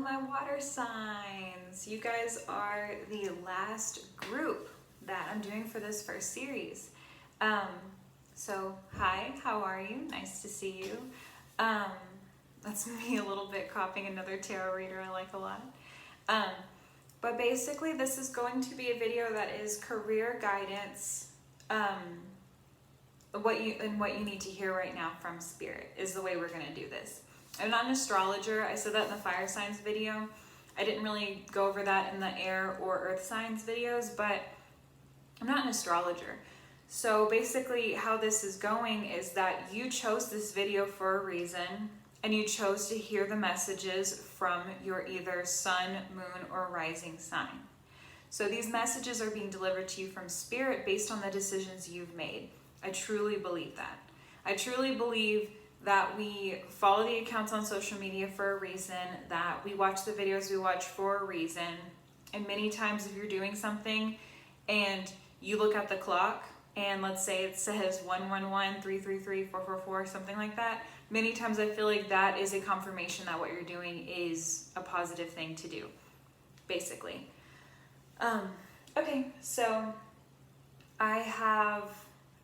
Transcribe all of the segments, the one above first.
my water signs. You guys are the last group that I'm doing for this first series. So hi, how are you? Nice to see you. That's me a little bit copying another tarot reader I like a lot. But basically this is going to be a video that is career guidance. What you need to hear right now from Spirit is the way we're going to do this. I'm not an astrologer. I said that in the fire signs video. I didn't really go over that in the air or earth signs videos, but I'm not an astrologer. So basically how this is going is that you chose this video for a reason, and you chose to hear the messages from your either sun, moon, or rising sign. So these messages are being delivered to you from Spirit based on the decisions you've made. I truly believe that. I truly believe that we follow the accounts on social media for a reason, that we watch the videos we watch for a reason. And many times if you're doing something and you look at the clock and let's say it says 111, 333, 444, something like that, many times I feel like that is a confirmation that what you're doing is a positive thing to do, basically. Okay, so I have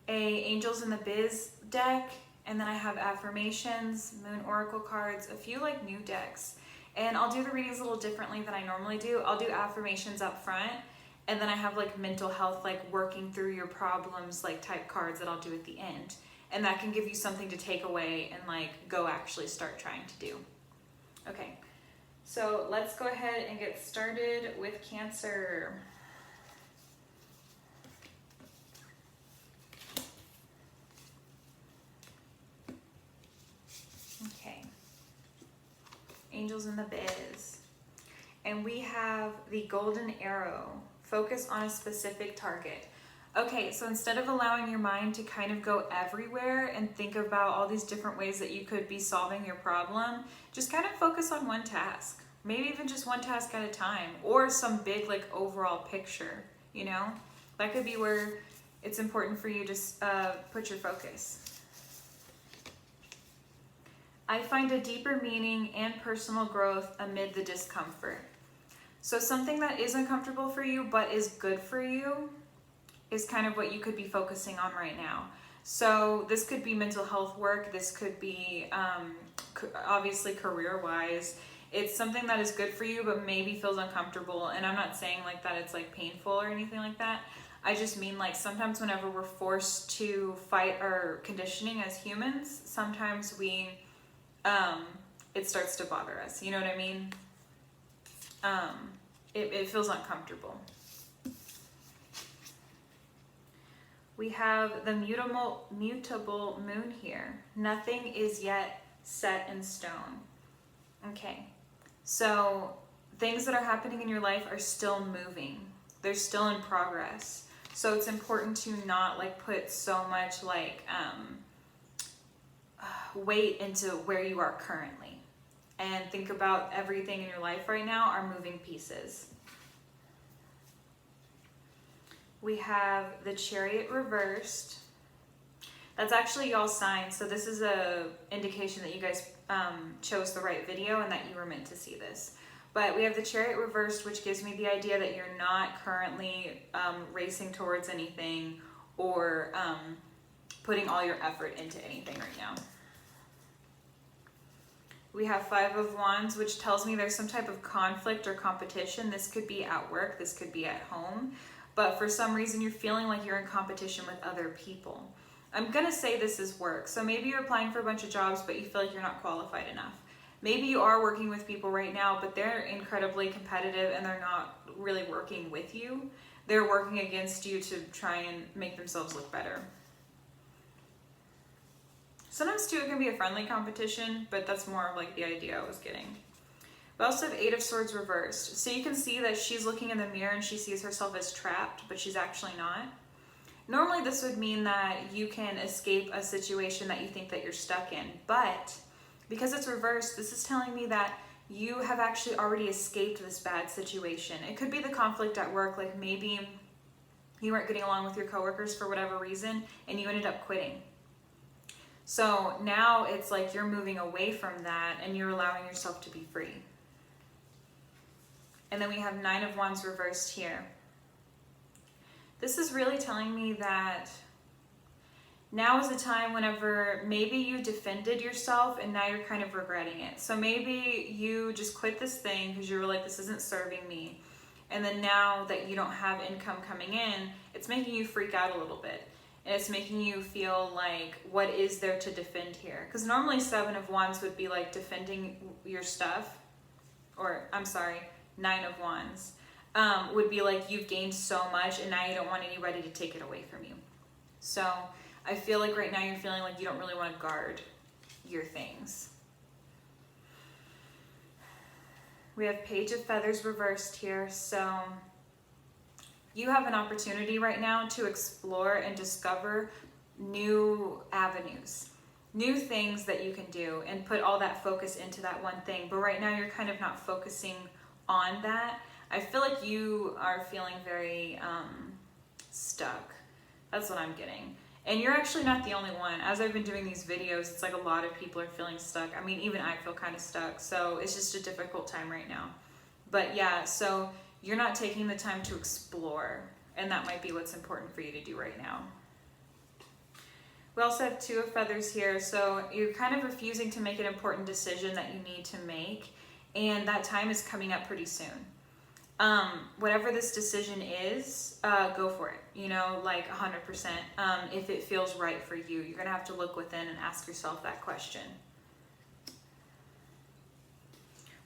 a Angels in the Biz deck, and then I have affirmations, moon oracle cards, a few like new decks. And I'll do the readings a little differently than I normally do. I'll do affirmations up front, and then I have like mental health, like working through your problems, like type cards that I'll do at the end. And that can give you something to take away and like go actually start trying to do. Okay, so let's go ahead and get started with Cancer. Okay, Angels in the Biz. And we have the golden arrow. Focus on a specific target. Okay, so instead of allowing your mind to kind of go everywhere and think about all these different ways that you could be solving your problem, just kind of focus on one task. Maybe even just one task at a time, or some big like overall picture, you know? That could be where it's important for you to put your focus. I find a deeper meaning and personal growth amid the discomfort. So something that is uncomfortable for you but is good for you is kind of what you could be focusing on right now. So this could be mental health work. This could be obviously career-wise. It's something that is good for you but maybe feels uncomfortable. And I'm not saying like that it's like painful or anything like that. I just mean like sometimes whenever we're forced to fight our conditioning as humans, sometimes it starts to bother us. You know what I mean? It feels uncomfortable. We have the mutable moon here. Nothing is yet set in stone. Okay, so things that are happening in your life are still moving. They're still in progress. So it's important to not like put so much like weight into where you are currently. And think about everything in your life right now are moving pieces. We have the Chariot reversed. That's actually y'all's sign, so this is a indication that you guys chose the right video and that you were meant to see this. But we have the Chariot reversed, which gives me the idea that you're not currently racing towards anything or putting all your effort into anything right now. We have Five of Wands, which tells me there's some type of conflict or competition. This could be at work, this could be at home, but for some reason you're feeling like you're in competition with other people. I'm gonna say this is work. So maybe you're applying for a bunch of jobs, but you feel like you're not qualified enough. Maybe you are working with people right now, but they're incredibly competitive and they're not really working with you. They're working against you to try and make themselves look better. Sometimes too, it can be a friendly competition, but that's more of like the idea I was getting. We also have Eight of Swords reversed. So you can see that she's looking in the mirror and she sees herself as trapped, but she's actually not. Normally this would mean that you can escape a situation that you think that you're stuck in, but because it's reversed, this is telling me that you have actually already escaped this bad situation. It could be the conflict at work, like maybe you weren't getting along with your coworkers for whatever reason and you ended up quitting. So now it's like you're moving away from that and you're allowing yourself to be free. And then we have Nine of Wands reversed here. This is really telling me that now is the time whenever maybe you defended yourself and now you're kind of regretting it. So maybe you just quit this thing because you were like, this isn't serving me. And then now that you don't have income coming in, it's making you freak out a little bit. And it's making you feel like, what is there to defend here? Because normally Seven of Wands would be like defending your stuff. Or, I'm sorry, Nine of Wands. Would be like you've gained so much and now you don't want anybody to take it away from you. So I feel like right now you're feeling like you don't really want to guard your things. We have Page of Feathers reversed here. So you have an opportunity right now to explore and discover new avenues, new things that you can do, and put all that focus into that one thing. But right now you're kind of not focusing on that. I feel like you are feeling very stuck. That's what I'm getting. And you're actually not the only one. As I've been doing these videos, it's like a lot of people are feeling stuck. I mean, even I feel kind of stuck. So it's just a difficult time right now. But yeah, so you're not taking the time to explore. And that might be what's important for you to do right now. We also have Two of Feathers here. So you're kind of refusing to make an important decision that you need to make. And that time is coming up pretty soon. Whatever this decision is, go for it, you know, like 100%. If it feels right for you, you're going to have to look within and ask yourself that question.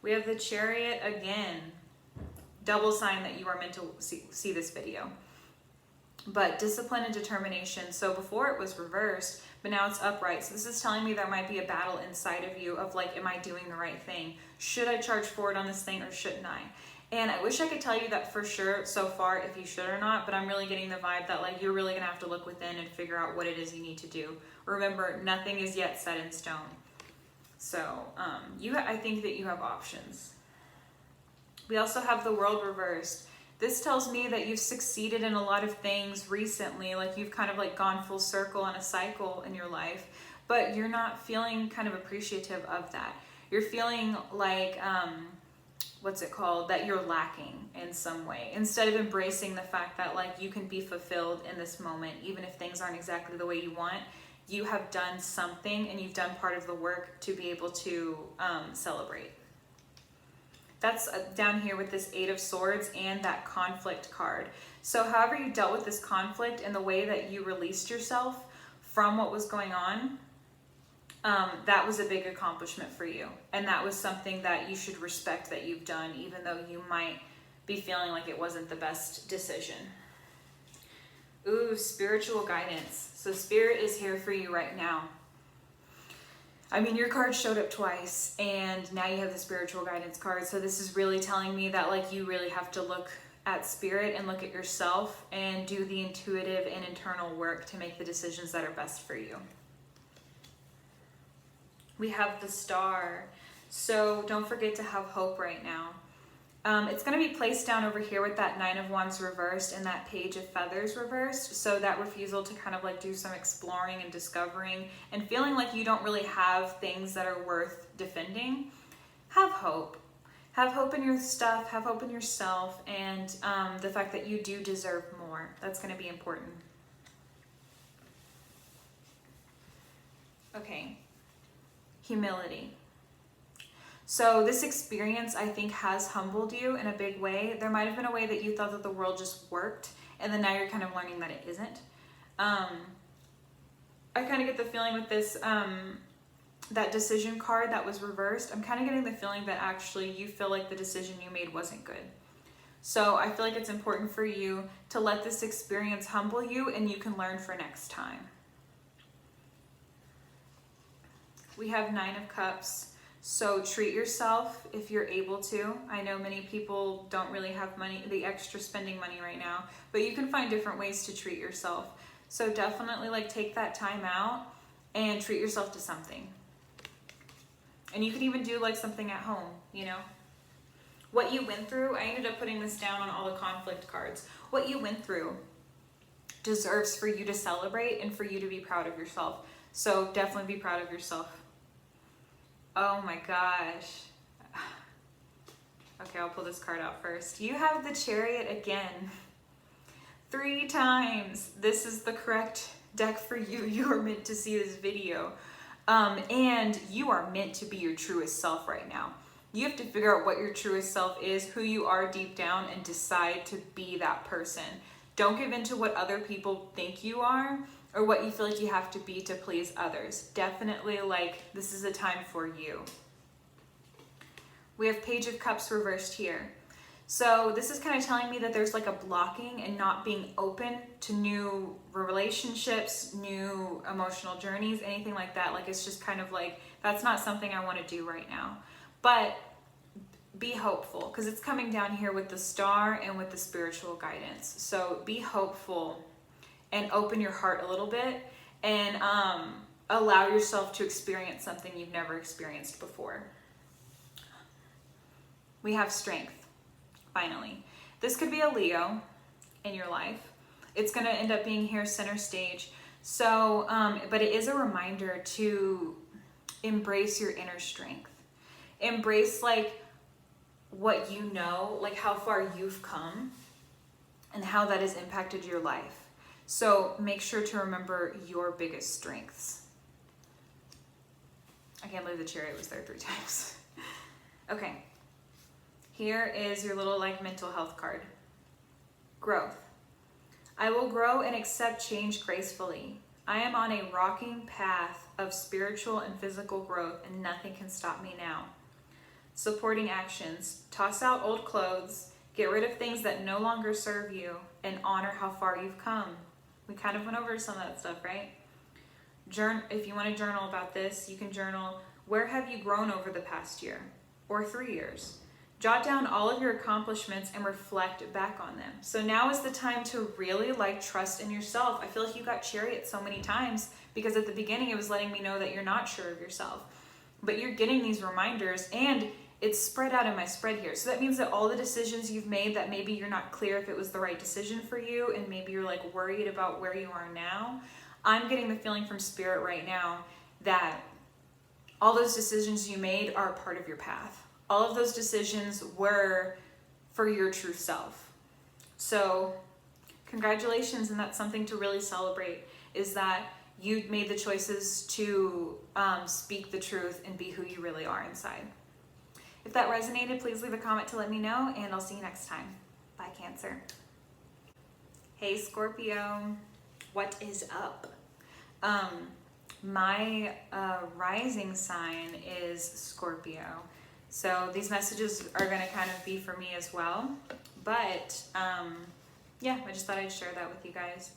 We have the Chariot again. Double sign that you are meant to see this video. But discipline and determination. So before it was reversed, but now it's upright. So this is telling me there might be a battle inside of you of like, am I doing the right thing? Should I charge forward on this thing or shouldn't I? And I wish I could tell you that for sure so far if you should or not, but I'm really getting the vibe that like you're really gonna have to look within and figure out what it is you need to do. Remember, nothing is yet set in stone. So I think that you have options. We also have the World reversed. This tells me that you've succeeded in a lot of things recently, like you've kind of like gone full circle on a cycle in your life, but you're not feeling kind of appreciative of that. You're feeling like, that you're lacking in some way, instead of embracing the fact that like you can be fulfilled in this moment, even if things aren't exactly the way you want. You have done something and you've done part of the work to be able to celebrate. That's down here with this Eight of Swords and that conflict card. So however you dealt with this conflict and the way that you released yourself from what was going on, that was a big accomplishment for you. And that was something that you should respect that you've done, even though you might be feeling like it wasn't the best decision. Ooh, spiritual guidance. So Spirit is here for you right now. I mean, your card showed up twice and now you have the spiritual guidance card. So this is really telling me that like you really have to look at Spirit and look at yourself and do the intuitive and internal work to make the decisions that are best for you. We have the Star. So don't forget to have hope right now. It's going to be placed down over here with that Nine of Wands reversed and that Page of Feathers reversed. So that refusal to kind of like do some exploring and discovering and feeling like you don't really have things that are worth defending. Have hope. Have hope in your stuff. Have hope in yourself. And the fact that you do deserve more. That's going to be important. Okay. Humility. So this experience, I think, has humbled you in a big way. There might have been a way that you thought that the world just worked, and then now you're kind of learning that it isn't. I kind of get the feeling with this, that decision card that was reversed, I'm kind of getting the feeling that actually you feel like the decision you made wasn't good. So I feel like it's important for you to let this experience humble you, and you can learn for next time. We have Nine of Cups. So treat yourself if you're able to. I know many people don't really have money, the extra spending money right now, but you can find different ways to treat yourself. So definitely like take that time out and treat yourself to something. And you can even do like something at home, you know. What you went through, I ended up putting this down on all the conflict cards. What you went through deserves for you to celebrate and for you to be proud of yourself. So definitely be proud of yourself. Oh my gosh. Okay, I'll pull this card out first. You have the Chariot again. 3 times. This is the correct deck for you. You are meant to see this video. And you are meant to be your truest self right now. You have to figure out what your truest self is, who you are deep down, and decide to be that person. Don't give in to what other people think you are or what you feel like you have to be to please others. Definitely, like, this is a time for you. We have Page of Cups reversed here. So this is kind of telling me that there's like a blocking and not being open to new relationships, new emotional journeys, anything like that. Like, it's just kind of like, that's not something I want to do right now. But be hopeful, because it's coming down here with the Star and with the spiritual guidance. So be hopeful and open your heart a little bit and allow yourself to experience something you've never experienced before. We have Strength. Finally, this could be a Leo in your life. It's going to end up being here center stage. So, but it is a reminder to embrace your inner strength. Embrace like what you know, like how far you've come and how that has impacted your life. So make sure to remember your biggest strengths. I can't believe the Chariot was there 3 times. Okay. Here is your little like mental health card. Growth. I will grow and accept change gracefully. I am on a rocking path of spiritual and physical growth, and nothing can stop me now. Supporting actions. Toss out old clothes, get rid of things that no longer serve you, and honor how far you've come. We kind of went over some of that stuff, right? If you want to journal about this, you can journal, where have you grown over the past year or 3 years? Jot down all of your accomplishments and reflect back on them. So now is the time to really like trust in yourself. I feel like you got Chariot so many times because at the beginning it was letting me know that you're not sure of yourself. But you're getting these reminders and it's spread out in my spread here. So that means that all the decisions you've made that maybe you're not clear if it was the right decision for you and maybe you're like worried about where you are now, I'm getting the feeling from Spirit right now that all those decisions you made are a part of your path. All of those decisions were for your true self. So congratulations, and that's something to really celebrate, is that you made the choices to speak the truth and be who you really are inside. If that resonated, please leave a comment to let me know, and I'll see you next time. Bye, Cancer. Hey, Scorpio, what is up? My rising sign is Scorpio. So these messages are going to kind of be for me as well. But yeah, I just thought I'd share that with you guys.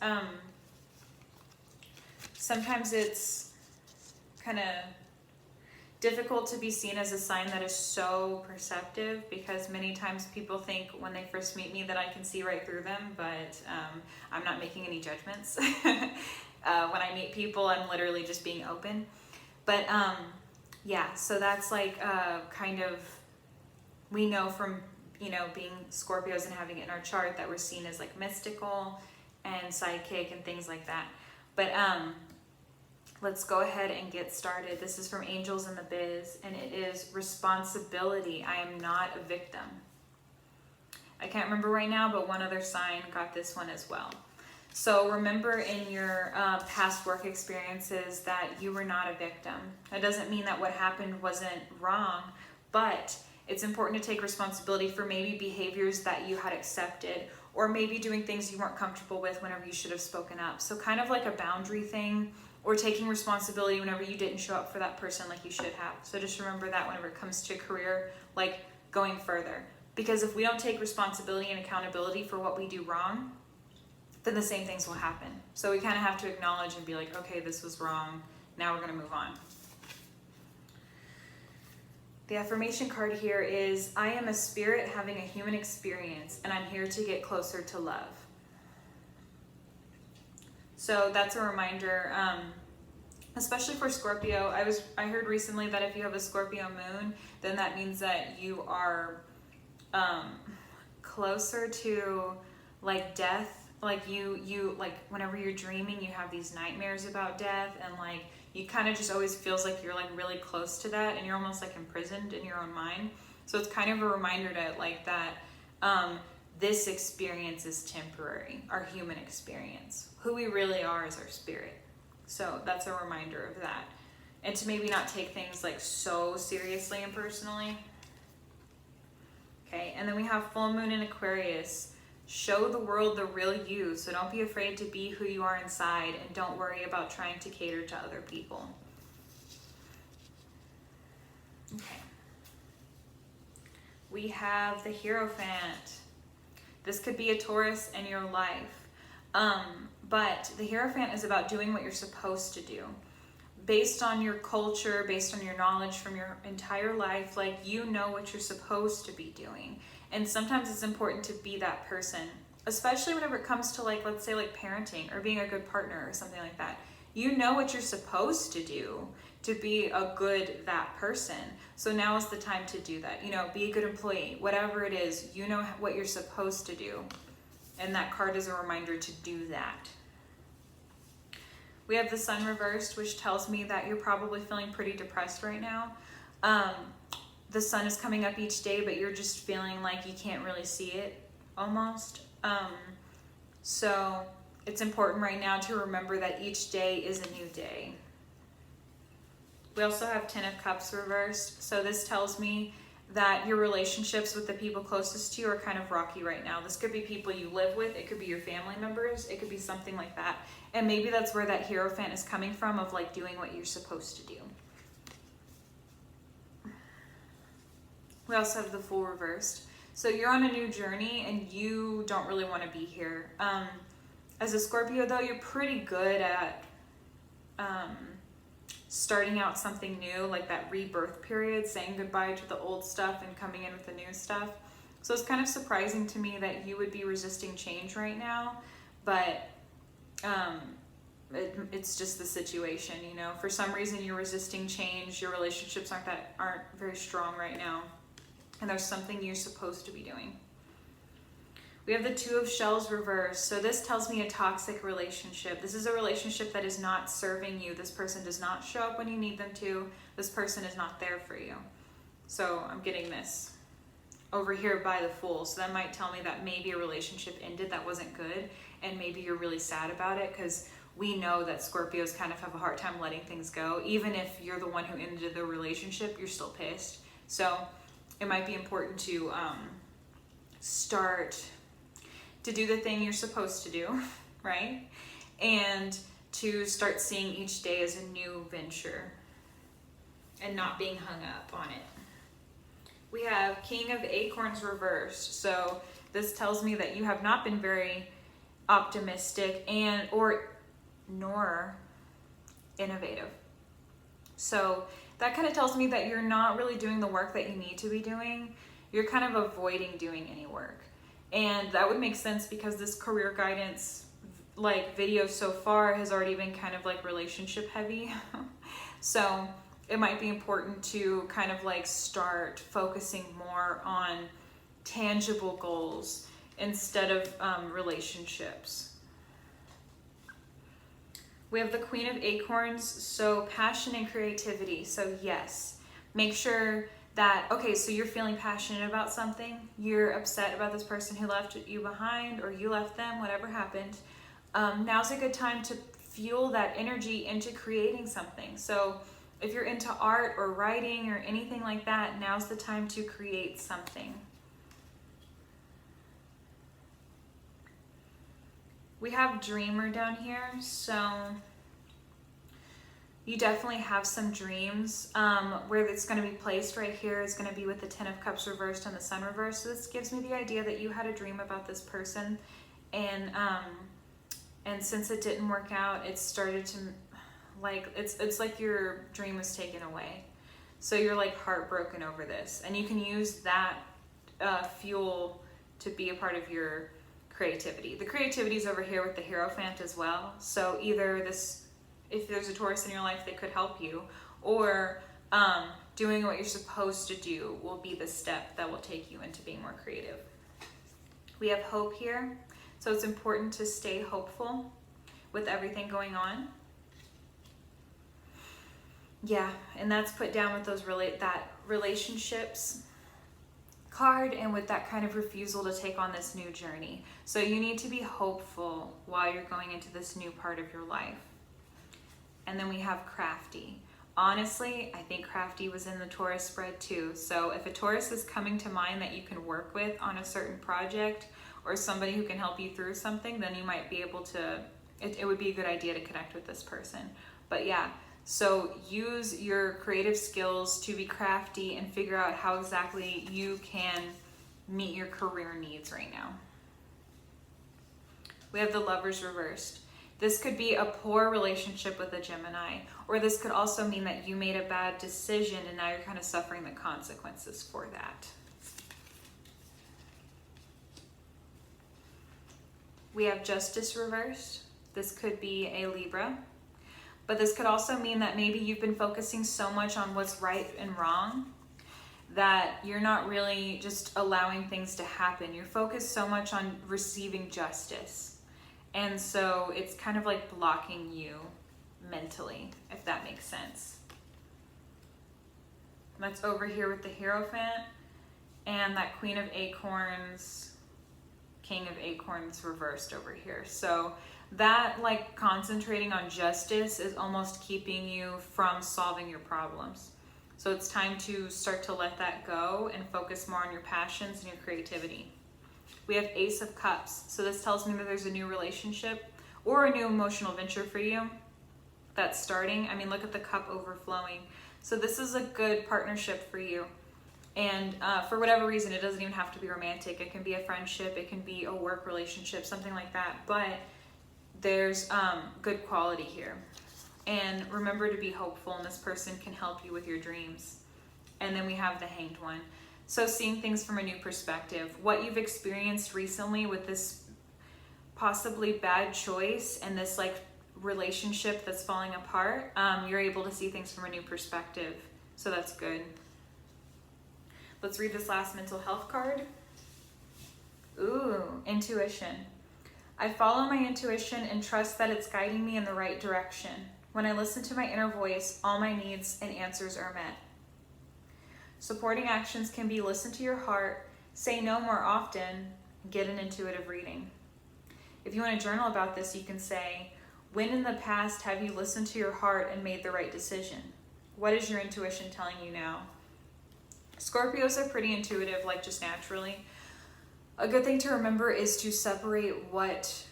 Sometimes it's kind of difficult to be seen as a sign that is so perceptive, because many times people think when they first meet me that I can see right through them, but I'm not making any judgments. When I meet people, I'm literally just being open. But yeah, so that's like kind of, we know from, you know, being Scorpios and having it in our chart that we're seen as like mystical and psychic and things like that. But let's go ahead and get started. This is from Angels in the Biz, and it is responsibility. I am not a victim. I can't remember right now, but one other sign got this one as well. So remember in your past work experiences that you were not a victim. That doesn't mean that what happened wasn't wrong, but it's important to take responsibility for maybe behaviors that you had accepted, or maybe doing things you weren't comfortable with whenever you should have spoken up. So kind of like a boundary thing, or taking responsibility whenever you didn't show up for that person like you should have. So just remember that whenever it comes to career, like going further. Because if we don't take responsibility and accountability for what we do wrong, then the same things will happen. So we kind of have to acknowledge and be like, okay, this was wrong. Now we're going to move on. The affirmation card here is, I am a spirit having a human experience, and I'm here to get closer to love. So that's a reminder, especially for Scorpio. I heard recently that if you have a Scorpio moon, then that means that you are closer to like death. Like you like whenever you're dreaming, you have these nightmares about death, and like you kind of just always feels like you're like really close to that, and you're almost like imprisoned in your own mind. So it's kind of a reminder to like that this experience is temporary, our human experience. Who we really are is our spirit. So that's a reminder of that. And to maybe not take things like so seriously and personally. Okay, and then we have full moon in Aquarius. Show the world the real you. So don't be afraid to be who you are inside, and don't worry about trying to cater to other people. Okay. We have the Hierophant. This could be a Taurus in your life. But the Hierophant is about doing what you're supposed to do. Based on your culture, based on your knowledge from your entire life, like you know what you're supposed to be doing. And sometimes it's important to be that person, especially whenever it comes to like, let's say like parenting or being a good partner or something like that. You know what you're supposed to do to be a good that person. So now is the time to do that. You know, be a good employee, whatever it is, you know what you're supposed to do. And that card is a reminder to do that. We have the Sun reversed, which tells me that you're probably feeling pretty depressed right now. The sun is coming up each day, but you're just feeling like you can't really see it almost. So it's important right now to remember that each day is a new day. We also have Ten of Cups reversed. So this tells me that your relationships with the people closest to you are kind of rocky right now. This could be people you live with. It could be your family members. It could be something like that. And maybe that's where that Hierophant is coming from, of like doing what you're supposed to do. We also have the Fool reversed. So you're on a new journey and you don't really want to be here. As a Scorpio though, you're pretty good at starting out something new, like that rebirth period, saying goodbye to the old stuff and coming in with the new stuff. So it's kind of surprising to me that you would be resisting change right now, but it's just the situation, you know. For some reason you're resisting change, your relationships aren't very strong right now, and there's something you're supposed to be doing. We have the Two of Shells reversed. So this tells me a toxic relationship. This is a relationship that is not serving you. This person does not show up when you need them to. This person is not there for you. So I'm getting this over here by the Fool. So that might tell me that maybe a relationship ended that wasn't good, and maybe you're really sad about it, because we know that Scorpios kind of have a hard time letting things go. Even if you're the one who ended the relationship, you're still pissed. So it might be important to start to do the thing you're supposed to do, right? And to start seeing each day as a new venture and not being hung up on it. We have King of Acorns reversed. So this tells me that you have not been very optimistic nor innovative. So that kind of tells me that you're not really doing the work that you need to be doing. You're kind of avoiding doing any work. And that would make sense because this career guidance like video so far has already been kind of like relationship heavy. So it might be important to kind of like start focusing more on tangible goals instead of relationships. We have the Queen of Acorns, so passion and creativity. So yes, make sure that, okay, so you're feeling passionate about something, you're upset about this person who left you behind, or you left them, whatever happened. Now's a good time to fuel that energy into creating something. So if you're into art or writing or anything like that, now's the time to create something. We have Dreamer down here, so you definitely have some dreams. Where it's going to be placed right here is going to be with the Ten of Cups reversed and the Sun reversed. So this gives me the idea that you had a dream about this person, and since it didn't work out, it started to like it's like your dream was taken away. So you're like heartbroken over this, and you can use that fuel to be a part of your creativity. The creativity is over here with the Hierophant as well. So either this, if there's a Taurus in your life, they could help you, or doing what you're supposed to do will be the step that will take you into being more creative. We have Hope here, so it's important to stay hopeful with everything going on. Yeah, and that's put down with those relationships card and with that kind of refusal to take on this new journey. So you need to be hopeful while you're going into this new part of your life. And then we have crafty. Honestly, I think crafty was in the Taurus spread too. So if a Taurus is coming to mind that you can work with on a certain project or somebody who can help you through something, then you might be able to, it would be a good idea to connect with this person. But yeah, so use your creative skills to be crafty and figure out how exactly you can meet your career needs right now. We have the Lovers reversed. This could be a poor relationship with a Gemini, or this could also mean that you made a bad decision and now you're kind of suffering the consequences for that. We have Justice reversed. This could be a Libra, but this could also mean that maybe you've been focusing so much on what's right and wrong that you're not really just allowing things to happen. You're focused so much on receiving justice. And so it's kind of like blocking you mentally, if that makes sense. That's over here with the Hierophant and that Queen of Acorns, King of Acorns reversed over here. So that like concentrating on justice is almost keeping you from solving your problems. So it's time to start to let that go and focus more on your passions and your creativity. We have Ace of Cups. So this tells me that there's a new relationship or a new emotional venture for you that's starting. I mean, look at the cup overflowing. So this is a good partnership for you. And for whatever reason, it doesn't even have to be romantic. It can be a friendship. It can be a work relationship, something like that. But there's good quality here. And remember to be hopeful, and this person can help you with your dreams. And then we have the Hanged One. So seeing things from a new perspective, what you've experienced recently with this possibly bad choice and this like relationship that's falling apart, you're able to see things from a new perspective. So that's good. Let's read this last mental health card. Ooh, intuition. I follow my intuition and trust that it's guiding me in the right direction. When I listen to my inner voice, all my needs and answers are met. Supporting actions can be listen to your heart, say no more often, get an intuitive reading. If you want to journal about this, you can say, when in the past have you listened to your heart and made the right decision? What is your intuition telling you now? Scorpios are pretty intuitive, like just naturally. A good thing to remember is to separate what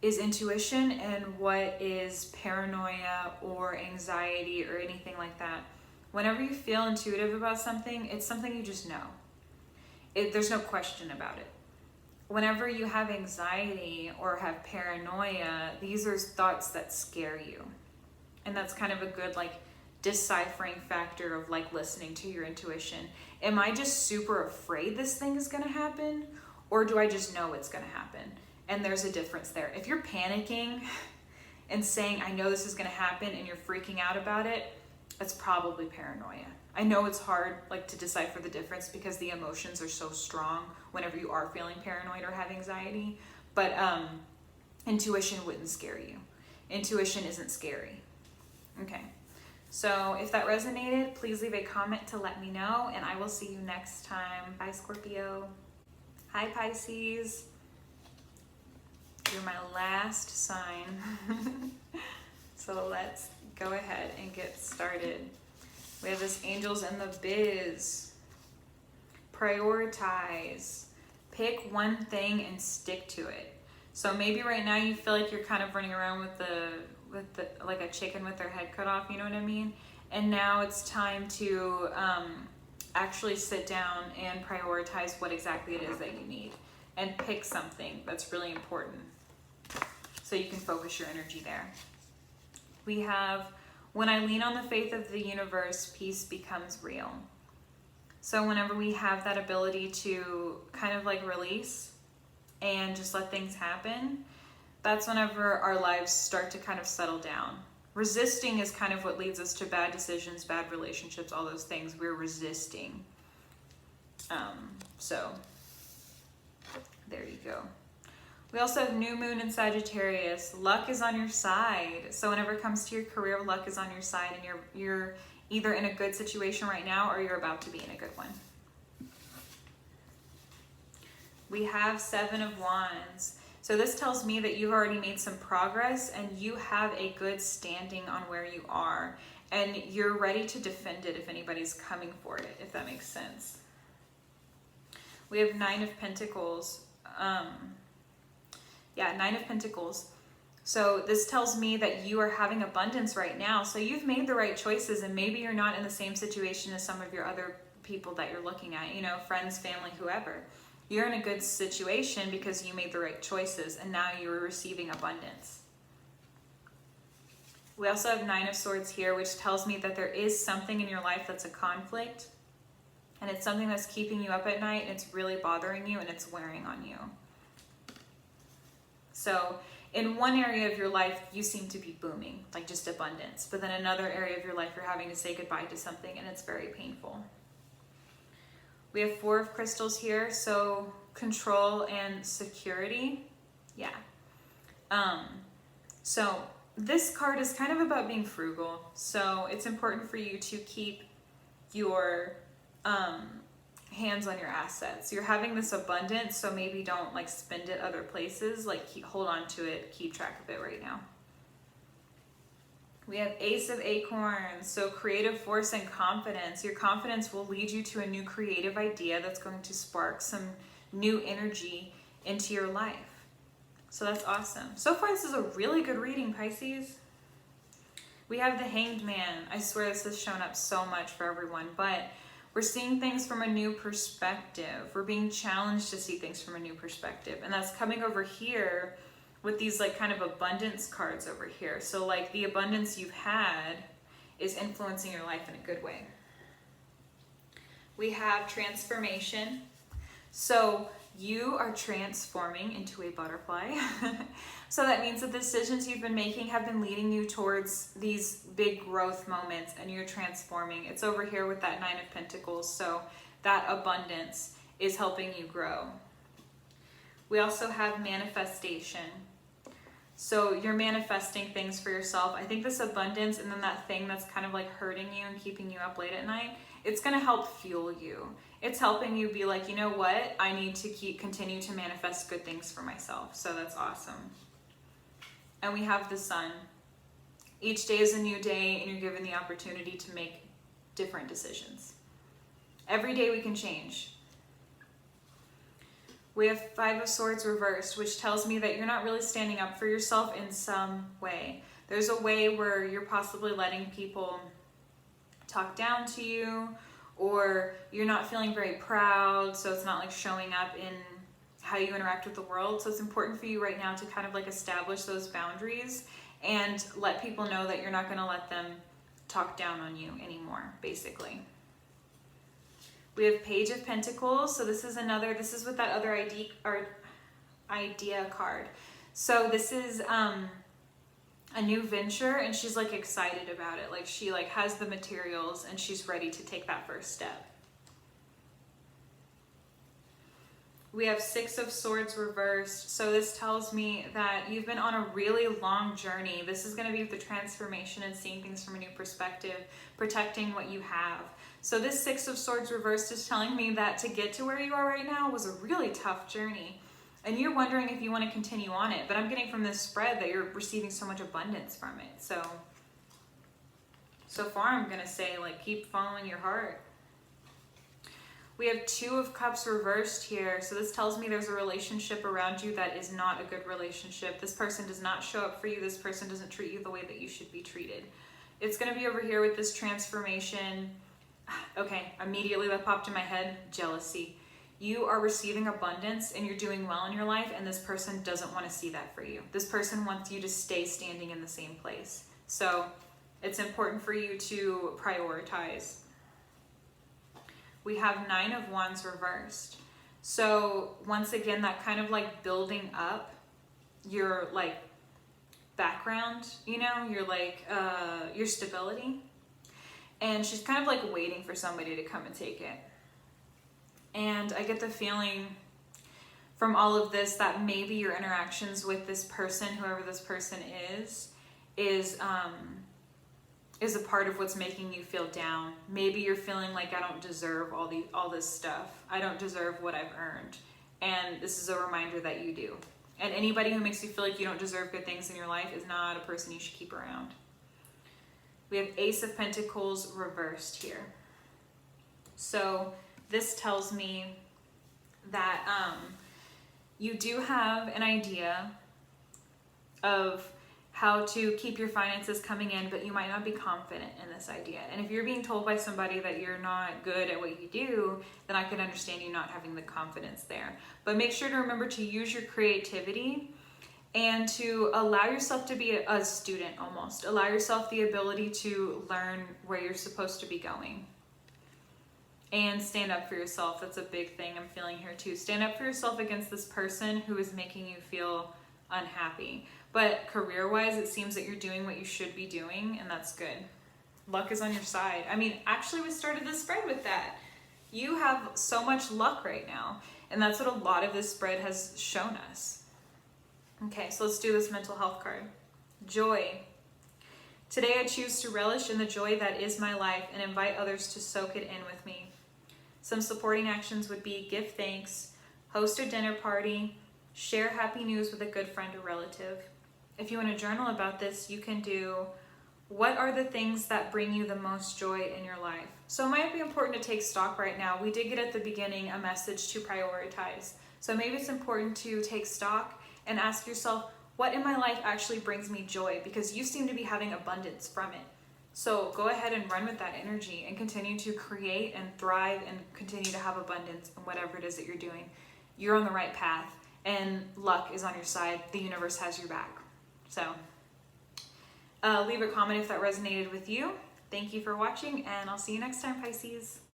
is intuition and what is paranoia or anxiety or anything like that. Whenever you feel intuitive about something, it's something you just know. There's no question about it. Whenever you have anxiety or have paranoia, these are thoughts that scare you. And that's kind of a good like deciphering factor of like listening to your intuition. Am I just super afraid this thing is going to happen, or do I just know it's going to happen? And there's a difference there. If you're panicking and saying, I know this is going to happen, and you're freaking out about it, that's probably paranoia. I know it's hard like to decipher the difference because the emotions are so strong whenever you are feeling paranoid or have anxiety, but intuition wouldn't scare you. Intuition isn't scary. Okay. So if that resonated, please leave a comment to let me know, and I will see you next time. Bye, Scorpio. Hi, Pisces. You're my last sign. So let's go ahead and get started. We have this Angels in the Biz. Prioritize. Pick one thing and stick to it. So maybe right now you feel like you're kind of running around with the like a chicken with their head cut off, you know what I mean? And now it's time to actually sit down and prioritize what exactly it is that you need and pick something that's really important so you can focus your energy there. We have, when I lean on the faith of the universe, peace becomes real. So whenever we have that ability to kind of like release and just let things happen, that's whenever our lives start to kind of settle down. Resisting is kind of what leads us to bad decisions, bad relationships, all those things. We're resisting. So there you go. We also have new moon in Sagittarius. Luck is on your side. So whenever it comes to your career, luck is on your side, and you're either in a good situation right now or you're about to be in a good one. We have 7 of Wands. So this tells me that you've already made some progress and you have a good standing on where you are. And you're ready to defend it if anybody's coming for it, if that makes sense. We have 9 of Pentacles. 9 of Pentacles. So this tells me that you are having abundance right now. So you've made the right choices, and maybe you're not in the same situation as some of your other people that you're looking at, you know, friends, family, whoever. You're in a good situation because you made the right choices, and now you're receiving abundance. We also have 9 of Swords here, which tells me that there is something in your life that's a conflict, and it's something that's keeping you up at night, and it's really bothering you, and it's wearing on you. So in one area of your life, you seem to be booming, like just abundance. But then another area of your life, you're having to say goodbye to something, and it's very painful. We have 4 of Crystals here, so control and security. Yeah. So this card is kind of about being frugal. So it's important for you to keep your hands on your assets. You're having this abundance, so maybe don't like spend it other places. Like hold on to it, keep track of it right now. We have Ace of Acorns, so creative force and confidence. Your confidence will lead you to a new creative idea that's going to spark some new energy into your life. So that's awesome. So far, this is a really good reading, Pisces. We have the Hanged Man. I swear this has shown up so much for everyone, but we're seeing things from a new perspective. We're being challenged to see things from a new perspective. And that's coming over here with these like kind of abundance cards over here. So like the abundance you've had is influencing your life in a good way. We have transformation. So you are transforming into a butterfly. So that means that the decisions you've been making have been leading you towards these big growth moments, and you're transforming. It's over here with that 9 of Pentacles. So that abundance is helping you grow. We also have manifestation. So you're manifesting things for yourself. I think this abundance and then that thing that's kind of like hurting you and keeping you up late at night, it's going to help fuel you. It's helping you be like, you know what? I need to continue to manifest good things for myself. So that's awesome. And we have the Sun. Each day is a new day, and you're given the opportunity to make different decisions. Every day we can change. We have 5 of Swords reversed, which tells me that you're not really standing up for yourself in some way. There's a way where you're possibly letting people talk down to you, or you're not feeling very proud, so it's not like showing up in how you interact with the world. So it's important for you right now to kind of like establish those boundaries and let people know that you're not going to let them talk down on you anymore, basically. We have Page of Pentacles. So this is with that other idea card. So this is a new venture, and she's like excited about it. Like she like has the materials and she's ready to take that first step. We have 6 of Swords reversed. So this tells me that you've been on a really long journey. This is going to be with the transformation and seeing things from a new perspective, protecting what you have. So this 6 of Swords reversed is telling me that to get to where you are right now was a really tough journey. And you're wondering if you want to continue on it. But I'm getting from this spread that you're receiving so much abundance from it. So far I'm going to say, like, keep following your heart. We have 2 of Cups reversed here. So this tells me there's a relationship around you that is not a good relationship. This person does not show up for you. This person doesn't treat you the way that you should be treated. It's going to be over here with this transformation. Okay, immediately that popped in my head, jealousy. You are receiving abundance and you're doing well in your life, and this person doesn't want to see that for you. This person wants you to stay standing in the same place. So it's important for you to prioritize. We have 9 of Wands reversed. So once again, that kind of like building up your like background, you know, your stability. And she's kind of like waiting for somebody to come and take it. And I get the feeling from all of this that maybe your interactions with this person, whoever this person is a part of what's making you feel down. Maybe you're feeling like I don't deserve all this stuff. I don't deserve what I've earned. And this is a reminder that you do. And anybody who makes you feel like you don't deserve good things in your life is not a person you should keep around. We have Ace of Pentacles reversed here. So this tells me that you do have an idea of how to keep your finances coming in, but you might not be confident in this idea. And if you're being told by somebody that you're not good at what you do, then I can understand you not having the confidence there. But make sure to remember to use your creativity and to allow yourself to be a student almost. Allow yourself the ability to learn where you're supposed to be going. And stand up for yourself. That's a big thing I'm feeling here too. Stand up for yourself against this person who is making you feel unhappy. But career-wise, it seems that you're doing what you should be doing, and that's good. Luck is on your side. I mean, actually, we started this spread with that. You have so much luck right now, and that's what a lot of this spread has shown us. Okay, so let's do this mental health card. Joy. Today I choose to relish in the joy that is my life and invite others to soak it in with me. Some supporting actions would be give thanks, host a dinner party, share happy news with a good friend or relative. If you want to journal about this, you can do, what are the things that bring you the most joy in your life? So it might be important to take stock right now. We did get at the beginning a message to prioritize. So maybe it's important to take stock and ask yourself, what in my life actually brings me joy? Because you seem to be having abundance from it. So go ahead and run with that energy and continue to create and thrive and continue to have abundance in whatever it is that you're doing. You're on the right path and luck is on your side. The universe has your back. So leave a comment if that resonated with you. Thank you for watching, and I'll see you next time, Pisces.